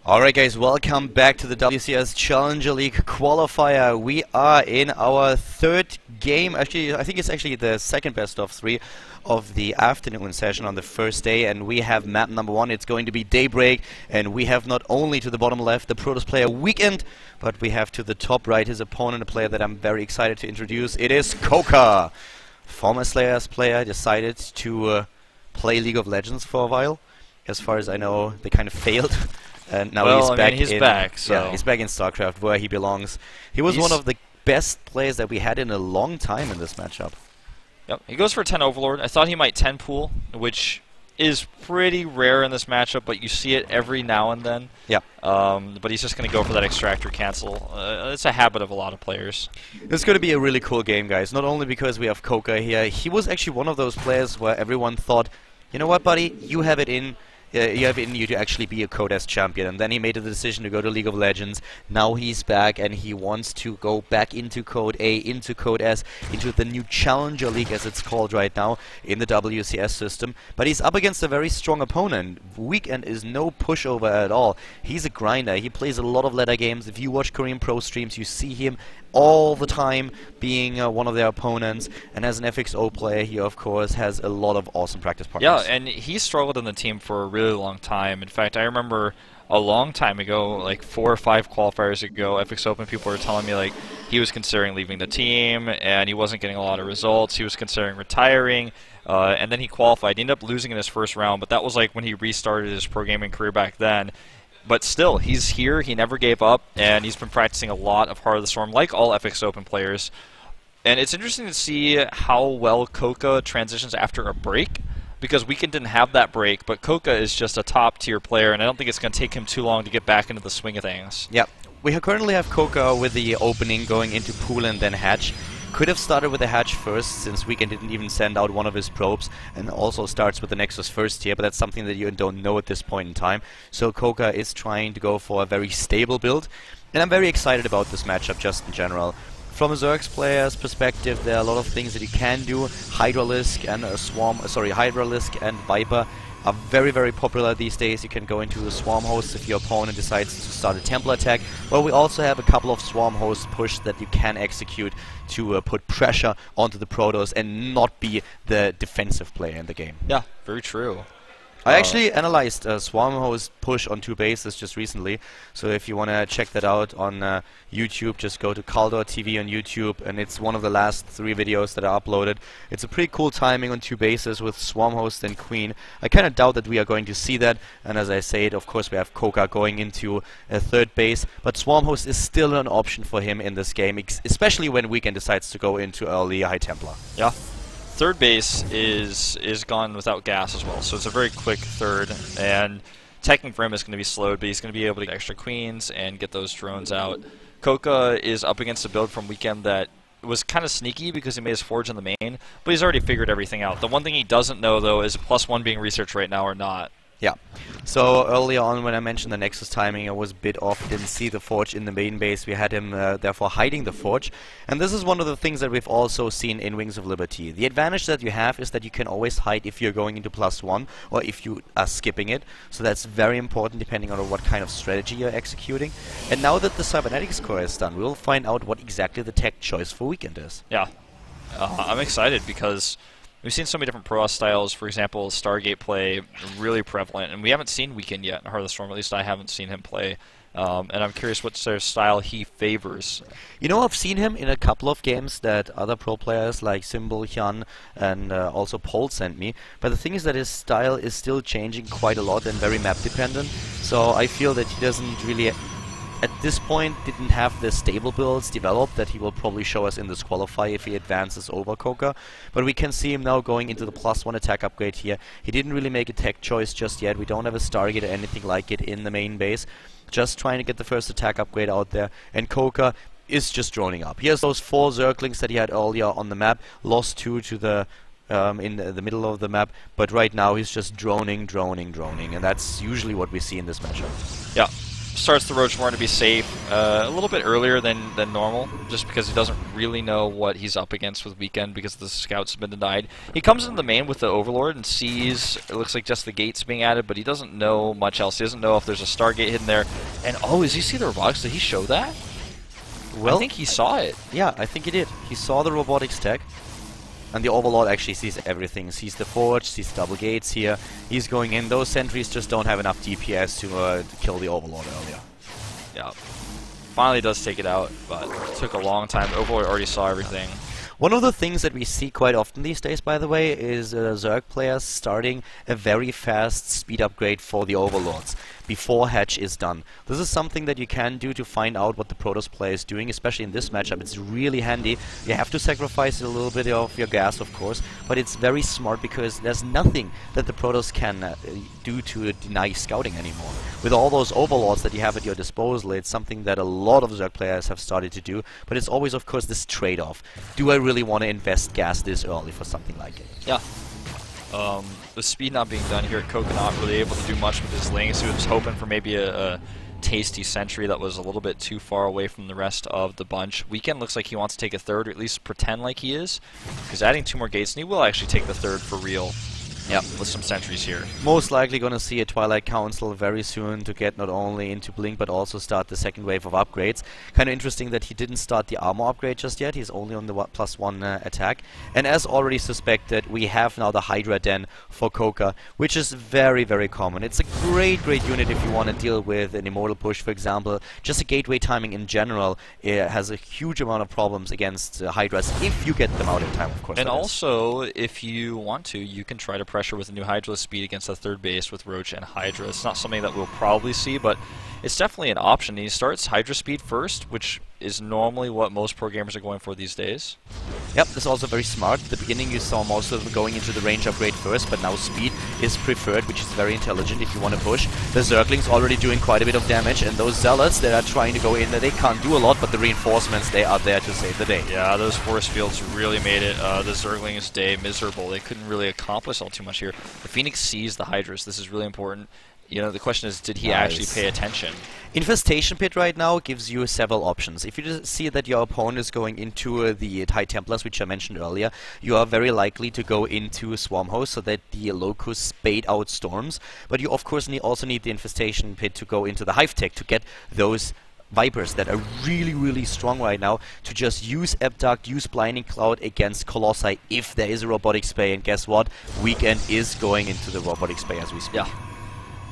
Alright guys, welcome back to the WCS Challenger League Qualifier. We are in our third game. Actually, I think it's actually the second best of three of the afternoon session on the first day, and we have map number 1. It's going to be Daybreak, and we have not only to the bottom left the Protoss player Weekend, but we have to the top right his opponent, a player that I'm very excited to introduce. It is CoCa. Former Slayers player, decided to play League of Legends for a while. As far as I know, they kind of failed. And now he's back. Yeah, he's back in StarCraft, where he belongs. He was one of the best players that we had in a long time in this matchup. Yep, he goes for 10 Overlord. I thought he might 10 pool, which is pretty rare in this matchup, but you see it every now and then. Yeah. But he's just going to go for that extractor cancel. It's a habit of a lot of players. It's going to be a really cool game, guys. Not only because we have CoCa here. He was actually one of those players where everyone thought, you know what, buddy, you have it in. You have it in you to actually be a Code S champion, and then he made the decision to go to League of Legends. Now he's back, and he wants to go back into Code A, into Code S, into the new Challenger League, as it's called right now, in the WCS system. But he's up against a very strong opponent. Weekend is no pushover at all. He's a grinder. He plays a lot of ladder games. If you watch Korean Pro streams, you see him all the time being one of their opponents, and as an FXO player he of course has a lot of awesome practice partners. Yeah, and he struggled in the team for a really long time. In fact, I remember a long time ago, like 4 or 5 qualifiers ago, FX Open people were telling me like he was considering leaving the team and he wasn't getting a lot of results. He was considering retiring, and then he qualified. He ended up losing in his first round, but that was like when he restarted his pro gaming career back then. But still, he's here, he never gave up, and he's been practicing a lot of Heart of the Storm, like all FX Open players. And it's interesting to see how well CoCa transitions after a break, because Weekend didn't have that break, but CoCa is just a top-tier player, and I don't think it's going to take him too long to get back into the swing of things. Yeah, we currently have CoCa with the opening going into pool and then hatch. Could have started with the hatch first, since Weekend didn't even send out one of his probes, and also starts with the Nexus first here, but that's something that you don't know at this point in time. So CoCa is trying to go for a very stable build, and I'm very excited about this matchup just in general. From a Zergs player's perspective, there are a lot of things that you can do. Hydralisk and Hydralisk and Viper are very, very popular these days. You can go into a Swarm Host if your opponent decides to start a Templar attack. Well, we also have a couple of Swarm Hosts push that you can execute to put pressure onto the Protoss and not be the defensive player in the game. Yeah, very true. I actually analyzed Swarm Host push on 2 bases just recently, so if you want to check that out on YouTube, just go to Khaldor TV on YouTube, and it's one of the last 3 videos that are uploaded. It's a pretty cool timing on 2 bases with Swarm Host and Queen. I kind of doubt that we are going to see that, and as I said, of course we have CoCa going into a 3rd base, but Swarm Host is still an option for him in this game, especially when Weekend decides to go into early High Templar. Yeah. 3rd base is gone without gas as well, so it's a very quick 3rd, and teching for him is going to be slowed, but he's going to be able to get extra queens and get those drones out. CoCa is up against a build from Weekend that was kind of sneaky because he made his forge in the main, but he's already figured everything out. The one thing he doesn't know, though, is +1 being researched right now or not. Yeah. So earlier on when I mentioned the Nexus timing, I was a bit off, didn't see the Forge in the main base. We had him therefore hiding the Forge. And this is one of the things that we've also seen in Wings of Liberty. The advantage that you have is that you can always hide if you're going into +1 or if you are skipping it. So that's very important depending on what kind of strategy you're executing. And now that the cybernetics core is done, we'll find out what exactly the tech choice for Weekend is. Yeah. I'm excited because we've seen so many different pro styles. For example, Stargate play really prevalent, and we haven't seen Weekend yet in Heart of the Storm. At least I haven't seen him play, and I'm curious what sort of style he favors. You know, I've seen him in a couple of games that other pro players like Symbol, Hyun, and also Paul sent me, but the thing is that his style is still changing quite a lot and very map dependent, so I feel that he doesn't really at this point didn't have the stable builds developed that he will probably show us in this qualifier if he advances over CoCa. But we can see him now going into the +1 attack upgrade here. He didn't really make a tech choice just yet. We don't have a Stargate or anything like it in the main base. Just trying to get the first attack upgrade out there. And CoCa is just droning up. He has those 4 Zerglings that he had earlier on the map. Lost 2 to the in the middle of the map. But right now he's just droning. And that's usually what we see in this matchup. Yeah. starts the Roach Warren to be safe a little bit earlier than normal, just because he doesn't really know what he's up against with Weekend because the scouts have been denied. He comes into the main with the Overlord and sees, it looks like just the gates being added, but he doesn't know much else. He doesn't know if there's a Stargate hidden there. And oh, does he see the robotics? Did he show that? Well, I think he saw it. Yeah, I think he did. He saw the robotics tech. And the Overlord actually sees everything. Sees the forge, sees double gates here. He's going in. Those sentries just don't have enough DPS to kill the Overlord earlier. Yeah. Finally does take it out, but it took a long time. The Overlord already saw everything. One of the things that we see quite often these days, by the way, is Zerg players starting a very fast speed upgrade for the Overlords before hatch is done. This is something that you can do to find out what the Protoss player is doing, especially in this matchup. It's really handy. You have to sacrifice a little bit of your gas, of course, but it's very smart because there's nothing that the Protoss can do to deny scouting anymore. With all those Overlords that you have at your disposal, it's something that a lot of Zerg players have started to do, but it's always, of course, this trade-off. Do I really want to invest gas this early for something like it? Yeah. The speed not being done here at CoCa not really able to do much with his links. He was hoping for maybe a tasty sentry that was a little bit too far away from the rest of the bunch. Weekend looks like he wants to take a third, or at least pretend like he is. Because adding 2 more gates, and he will actually take the third for real. Yep, with some sentries here. Most likely going to see a Twilight Council very soon to get not only into Blink but also start the second wave of upgrades. Kind of interesting that he didn't start the armor upgrade just yet. He's only on the +1 attack. And as already suspected, we have now the Hydra Den for CoCa, which is very, very common. It's a great, great unit if you want to deal with an Immortal Push, for example. Just a gateway timing in general has a huge amount of problems against Hydras if you get them out in time, of course. And also, if you want to, you can try to pressure with a new Hydra speed against the third base with Roach and Hydra. It's not something that we'll probably see, but it's definitely an option. He starts Hydra speed first, which is normally what most pro gamers are going for these days. Yep, this is also very smart. At the beginning you saw most of them going into the range upgrade first, but now speed is preferred, which is very intelligent if you want to push. The Zerglings already doing quite a bit of damage, and those Zealots that are trying to go in there, they can't do a lot, but the reinforcements, they are there to save the day. Yeah, those force fields really made it the Zerglings' day miserable. They couldn't really accomplish all too much here. The Phoenix sees the Hydras. This is really important. You know, the question is, did he actually pay attention? Infestation Pit right now gives you several options. If you just see that your opponent is going into the High Templars, which I mentioned earlier, you are very likely to go into Swarm Host so that the Locusts bait out storms. But you, of course, also need the Infestation Pit to go into the Hive Tech to get those Vipers that are really, really strong right now to just use Abduct, use Blinding Cloud against Colossi if there is a Robotic Spay. And guess what? Weekend is going into the Robotic Spay as we speak. Yeah.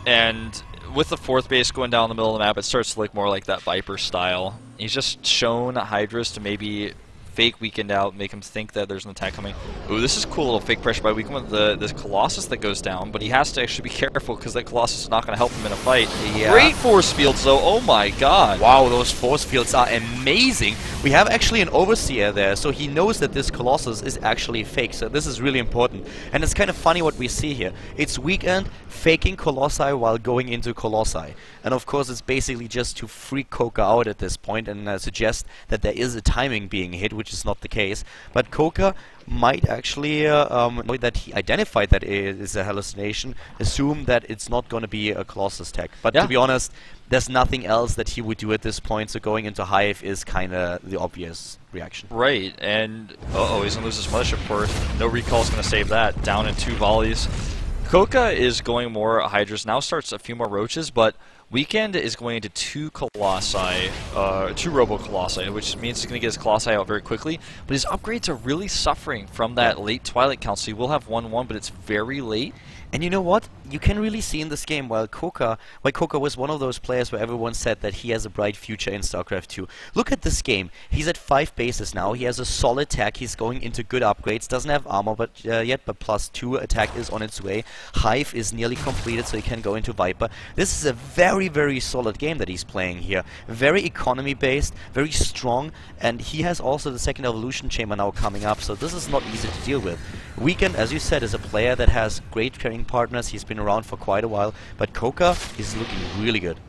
And with the fourth base going down the middle of the map, it starts to look more like that Viper style. He's just shown Hydras to maybe fake Weekend out, make him think that there's an attack coming. Ooh, this is cool, little fake pressure by Weekend with this Colossus that goes down, but he has to actually be careful because that Colossus is not going to help him in a fight. Yeah. Great force fields though, oh my god. Wow, those force fields are amazing. We have actually an Overseer there, so he knows that this Colossus is actually fake, so this is really important. And it's kind of funny what we see here. It's Weekend faking Colossi while going into Colossi. And of course it's basically just to freak CoCa out at this point and suggest that there is a timing being hit, which is not the case. But CoCa might actually, know that he identified that it is a hallucination, assume that it's not going to be a Colossus tech. But to be honest, there's nothing else that he would do at this point, so going into Hive is kind of the obvious reaction. Right, and he's going to lose his Mothership Port. No recall is going to save that. Down in 2 volleys. CoCa is going more Hydras, now starts a few more Roaches, but Weekend is going into 2 Colossi, 2 Robo-Colossi, which means he's going to get his Colossi out very quickly. But his upgrades are really suffering from that late Twilight Council. He will have 1-1, but it's very late. And you know what? You can really see in this game, while CoCa was one of those players where everyone said that he has a bright future in StarCraft 2. Look at this game. He's at 5 bases now. He has a solid tech. He's going into good upgrades. Doesn't have armor yet, but +2 attack is on its way. Hive is nearly completed, so he can go into Viper. This is a very, very solid game that he's playing here. Very economy-based, very strong, and he has also the second evolution chamber now coming up, so this is not easy to deal with. Weekend, as you said, is a player that has great pairing partners. He's been around for quite a while, but CoCa is looking really good.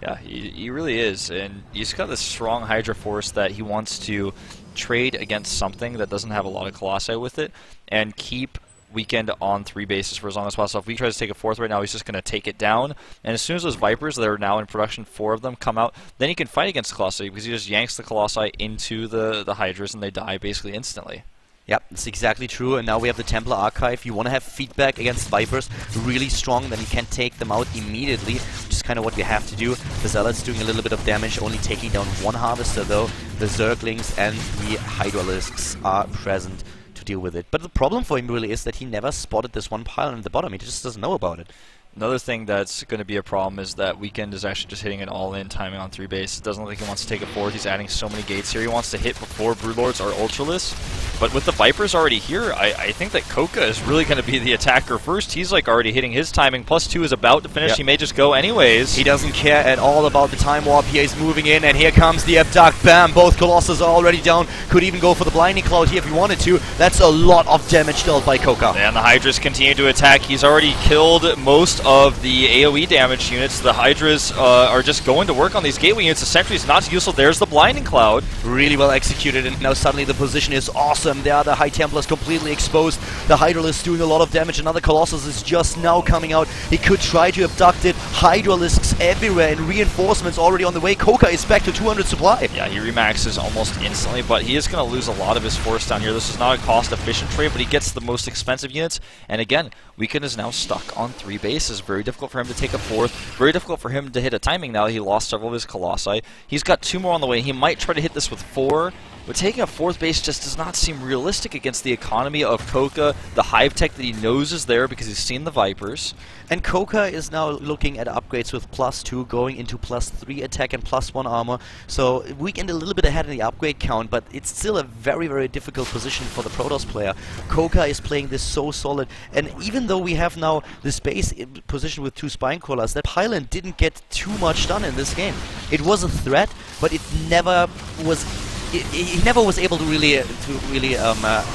Yeah, he really is, and he's got this strong Hydra force that he wants to trade against something that doesn't have a lot of Colossi with it, and keep Weekend on 3 bases for as long as possible. If we try to take a 4th right now, he's just going to take it down. And as soon as those Vipers that are now in production, 4 of them, come out, then he can fight against the Colossi because he just yanks the Colossi into the Hydras and they die basically instantly. Yep, that's exactly true, and now we have the Templar Archive. You want to have feedback against Vipers really strong, then you can take them out immediately, which is kind of what we have to do. The Zealot's doing a little bit of damage, only taking down 1 Harvester though. The Zerglings and the Hydralisks are present to deal with it. But the problem for him really is that he never spotted this one pylon in the bottom. He just doesn't know about it. Another thing that's going to be a problem is that Weekend is actually just hitting an all-in timing on 3 base. It doesn't look like he wants to take a 4th. He's adding so many gates here. He wants to hit before Broodlords are Ultralists. But with the Vipers already here, I think that CoCa is really going to be the attacker first. He's like already hitting his timing. +2 is about to finish. Yep. He may just go anyways. He doesn't care at all about the time warp here. He's moving in, and here comes the Abduct. Bam! Both Colossus are already down. Could even go for the Blinding Cloud here if he wanted to. That's a lot of damage dealt by CoCa. And the Hydras continue to attack. He's already killed most of the AoE damage units. The Hydras are just going to work on these gateway units. The Sentry is not useful. There's the Blinding Cloud. Really well executed, and now suddenly the position is awesome. There are the High Templars completely exposed. The Hydralisk doing a lot of damage. Another Colossus is just now coming out. He could try to abduct it. Hydralisks everywhere, and reinforcements already on the way. CoCa is back to 200 supply. Yeah, he remaxes almost instantly, but he is going to lose a lot of his force down here. This is not a cost-efficient trade, but he gets the most expensive units. And again, Weekend is now stuck on 3 bases. Very difficult for him to take a 4th. Very difficult for him to hit a timing now. He lost several of his Colossi. He's got 2 more on the way. He might try to hit this with 4. But taking a 4th base just does not seem realistic against the economy of CoCa, the Hive Tech that he knows is there because he's seen the Vipers. And CoCa is now looking at upgrades with +2, going into +3 attack and +1 armor. So Weekend a little bit ahead in the upgrade count, but it's still a very, very difficult position for the Protoss player. CoCa is playing this so solid, and even though we have now this base position with 2 Spine Crawlers, that pylon didn't get too much done in this game. It was a threat, but it never was... He never was able to really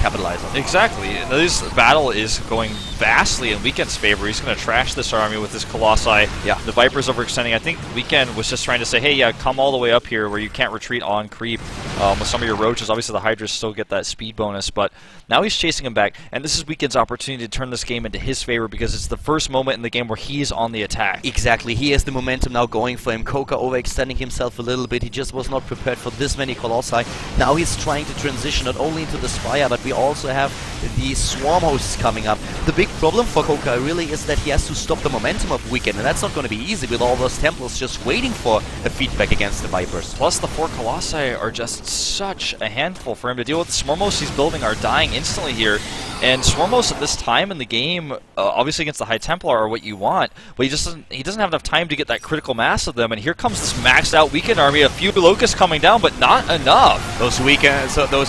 capitalize on it. Exactly. This battle is going vastly in Weekend's favor. He's going to trash this army with his Colossi. Yeah. The Vipers overextending. I think Weekend was just trying to say, hey, yeah, come all the way up here where you can't retreat on creep with some of your roaches. Obviously, the Hydras still get that speed bonus, but now he's chasing him back, and this is Weekend's opportunity to turn this game into his favor because it's the first moment in the game where he's on the attack. Exactly. He has the momentum now going for him. CoCa overextending himself a little bit. He just was not prepared for this many Colossi. Now he's trying to transition not only into the Spire, but we also have the Swarm Hosts coming up. The big problem for CoCa really is that he has to stop the momentum of Weekend, and that's not going to be easy with all those Templars just waiting for a feedback against the Vipers. Plus the 4 Colossi are just such a handful for him to deal with. The Swarm Hosts he's building are dying instantly here, and Swarm Hosts at this time in the game, obviously against the High Templar, are what you want, but he doesn't have enough time to get that critical mass of them, and here comes this maxed out Weekend army, a few Locusts coming down, but not enough. Those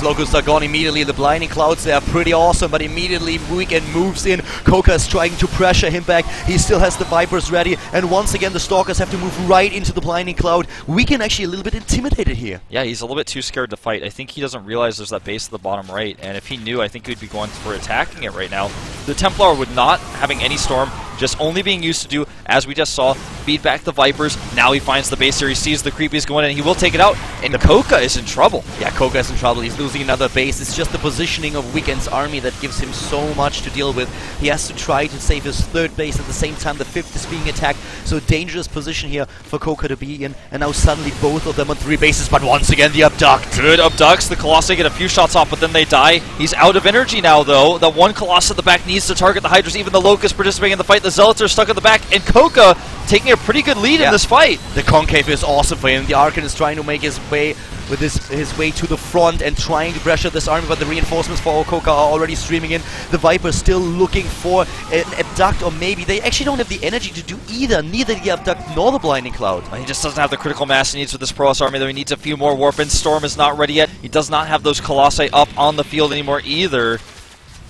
Locusts are gone immediately. The Blinding Clouds, they are pretty awesome, but immediately Weekend moves in. CoCa is trying to pressure him back. He still has the Vipers ready, and once again the Stalkers have to move right into the Blinding Cloud. Weekend actually a little bit intimidated here. Yeah, he's a little bit too scared to fight. I think he doesn't realize there's that base at the bottom right, and if he knew, I think he'd be going for attacking it right now. The Templar would not having any storm, just only being used to do, as we just saw, feed back the Vipers. Now he finds the base here, he sees the creepies going in, and he will take it out, and CoCa is in trouble. Yeah, CoCa is in trouble. He's losing another base. It's just the positioning of Weekend's army that gives him so much to deal with. He has to try to save his 3rd base at the same time the 5th is being attacked. So dangerous position here for CoCa to be in. And now suddenly both of them on 3 bases, but once again the Abduct. Good Abducts. The Colossi get a few shots off, but then they die. He's out of energy now, though. The 1 Colossus at the back needs to target the Hydras. Even the Locusts participating in the fight. The Zealots are stuck at the back, and CoCa taking a pretty good lead in this fight. The Concave is awesome for him. The Archon is trying to make his way with his way to the front and trying to pressure this army, but the reinforcements for CoCa are already streaming in. The Vipers still looking for an Abduct, or maybe they actually don't have the energy to do either. Neither the Abduct nor the Blinding Cloud. He just doesn't have the critical mass he needs with this Protoss army, though he needs a few more Warpins. Storm is not ready yet. He does not have those Colossi up on the field anymore either.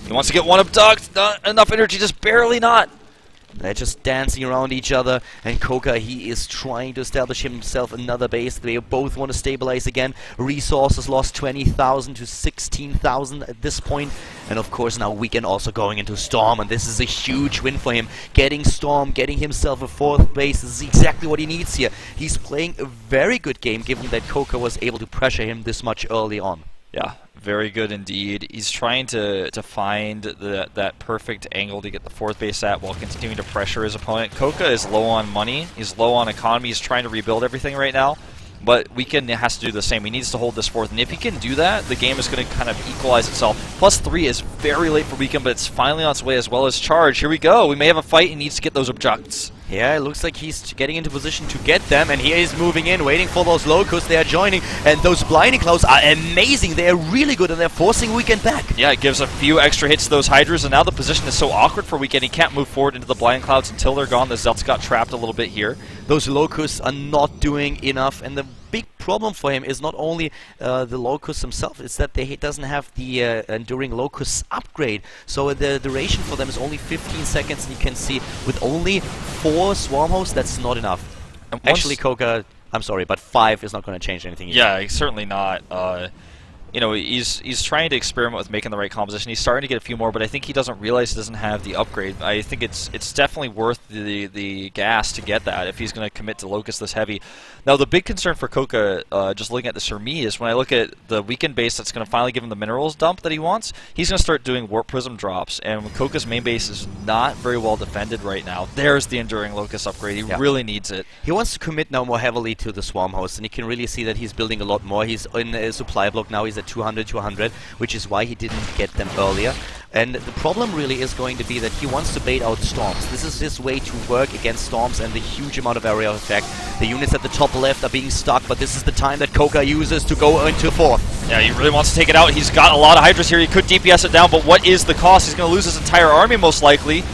He wants to get 1 Abduct. Not enough energy, just barely not. They're just dancing around each other, and CoCa, he is trying to establish himself another base. They both want to stabilize again. Resources lost 20,000 to 16,000 at this point. And of course now Weekend also going into Storm, and this is a huge win for him. Getting Storm, getting himself a 4th base, this is exactly what he needs here. He's playing a very good game given that CoCa was able to pressure him this much early on. Yeah, Very good indeed. He's trying to find that perfect angle to get the 4th base at while continuing to pressure his opponent. CoCa is low on money. He's low on economy. He's trying to rebuild everything right now. But Weekend has to do the same. He needs to hold this 4th, and if he can do that, the game is going to kind of equalize itself. +3 is very late for Weekend, but it's finally on its way, as well as Charge. Here we go. We may have a fight. He needs to get those objects. Yeah, it looks like he's getting into position to get them, and he is moving in, waiting for those locusts. They are joining, and those blinding clouds are amazing. They are really good, and they're forcing Weekend back. Yeah, it gives a few extra hits to those Hydras, and now the position is so awkward for Weekend. He can't move forward into the blinding clouds until they're gone. The Zelts got trapped a little bit here. Those locusts are not doing enough, and the big problem for him is not only the locust himself, it's that he doesn't have the enduring locust upgrade. So the duration for them is only 15 seconds, and you can see with only 4 swarm hosts, that's not enough. Actually, CoCa, I'm sorry, but 5 is not going to change anything either. Yeah, certainly not. You know, he's trying to experiment with making the right composition. He's starting to get a few more, but I think he doesn't realize he doesn't have the upgrade. I think it's definitely worth the gas to get that if he's going to commit to Locust this heavy. Now, the big concern for CoCa, just looking at this for me, is when I look at the Weekend base that's going to finally give him the minerals dump that he wants, he's going to start doing Warp Prism drops, and when CoCa's main base is not very well defended right now, there's the Enduring Locust upgrade. He really needs it. He wants to commit now more heavily to the Swarm Host, and you can really see that he's building a lot more. He's in a supply block now. He's at 200, which is why he didn't get them earlier. And the problem really is going to be that he wants to bait out storms. This is his way to work against storms and the huge amount of area of effect. The units at the top left are being stuck, but this is the time that CoCa uses to go into 4th. Yeah, he really wants to take it out. He's got a lot of Hydras here. He could DPS it down, but what is the cost? He's going to lose his entire army most likely.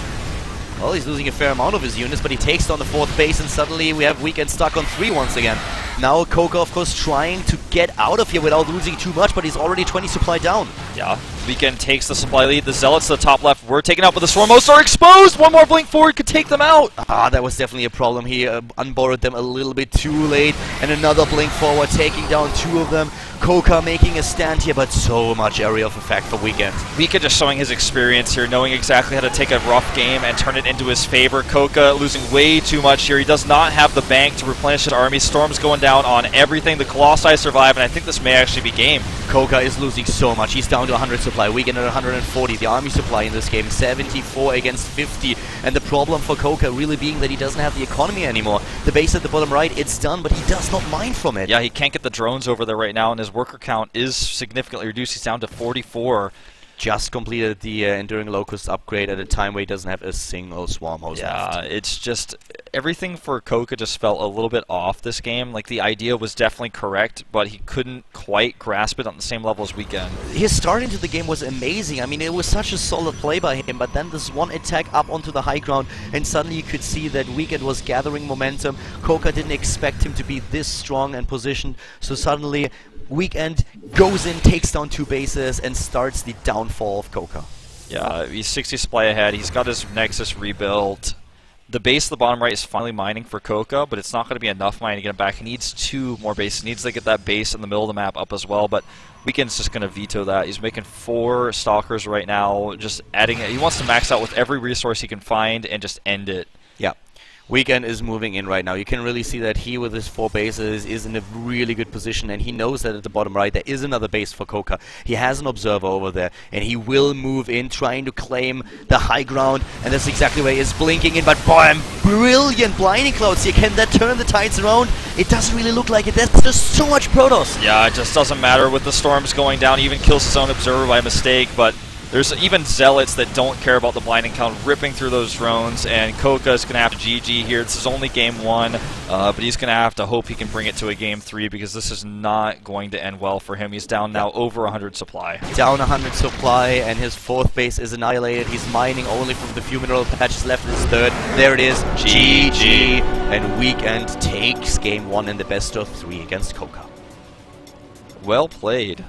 Well, he's losing a fair amount of his units, but he takes down the 4th base, and suddenly we have Weekend stuck on 3 once again. Now CoCa, of course, trying to get out of here without losing too much, but he's already 20 supply down. Yeah, Weekend takes the supply lead. The Zealots to the top left were taken out, but the Swarm Hosts are exposed! One more blink forward could take them out! Ah, that was definitely a problem. He unborrowed them a little bit too late, and another blink forward, taking down 2 of them. CoCa making a stand here, but so much area of effect for Weekend. Weekend just showing his experience here, knowing exactly how to take a rough game and turn it into his favor. CoCa losing way too much here. He does not have the bank to replenish his army. Storm's going down on everything. The Colossi survive, and I think this may actually be game. CoCa is losing so much. He's down to 100 supply. Weekend at 140. The army supply in this game, 74 against 50. And the problem for CoCa really being that he doesn't have the economy anymore. The base at the bottom right, it's done, but he does not mind from it. Yeah, he can't get the drones over there right now, and his worker count is significantly reduced. He's down to 44. Just completed the Enduring Locust upgrade at a time where he doesn't have a single Swarm Host left. Yeah, it's just everything for CoCa just felt a little bit off this game. Like, the idea was definitely correct, but he couldn't quite grasp it on the same level as Weekend. His start into the game was amazing. I mean, it was such a solid play by him, but then this one attack up onto the high ground, and suddenly you could see that Weekend was gathering momentum. CoCa didn't expect him to be this strong and positioned, so suddenly Weekend goes in, takes down 2 bases, and starts the downfall of CoCa. Yeah, he's 60 supply ahead. He's got his Nexus rebuilt. The base at the bottom right is finally mining for CoCa, but it's not going to be enough mining to get him back. He needs 2 more bases. He needs to get that base in the middle of the map up as well, but Weekend's just going to veto that. He's making 4 Stalkers right now, just adding it. He wants to max out with every resource he can find and just end it. Yeah. Weekend is moving in right now. You can really see that he, with his 4 bases, is in a really good position, and he knows that at the bottom right there is another base for CoCa. He has an observer over there, and he will move in, trying to claim the high ground, and that's exactly where he is blinking in, but boy, brilliant blinding clouds here. Can that turn the tides around? It doesn't really look like it. That's just so much Protoss. Yeah, it just doesn't matter with the storms going down. He even kills his own observer by mistake, but there's even Zealots that don't care about the blinding count ripping through those drones, and CoCa is going to have to GG here. This is only game 1, but he's going to have to hope he can bring it to a game 3, because this is not going to end well for him. He's down now over 100 supply. Down 100 supply, and his 4th base is annihilated. He's mining only from the few mineral patches left in his 3rd. There it is, GG, and Weekend takes game 1 in the best of 3 against CoCa. Well played.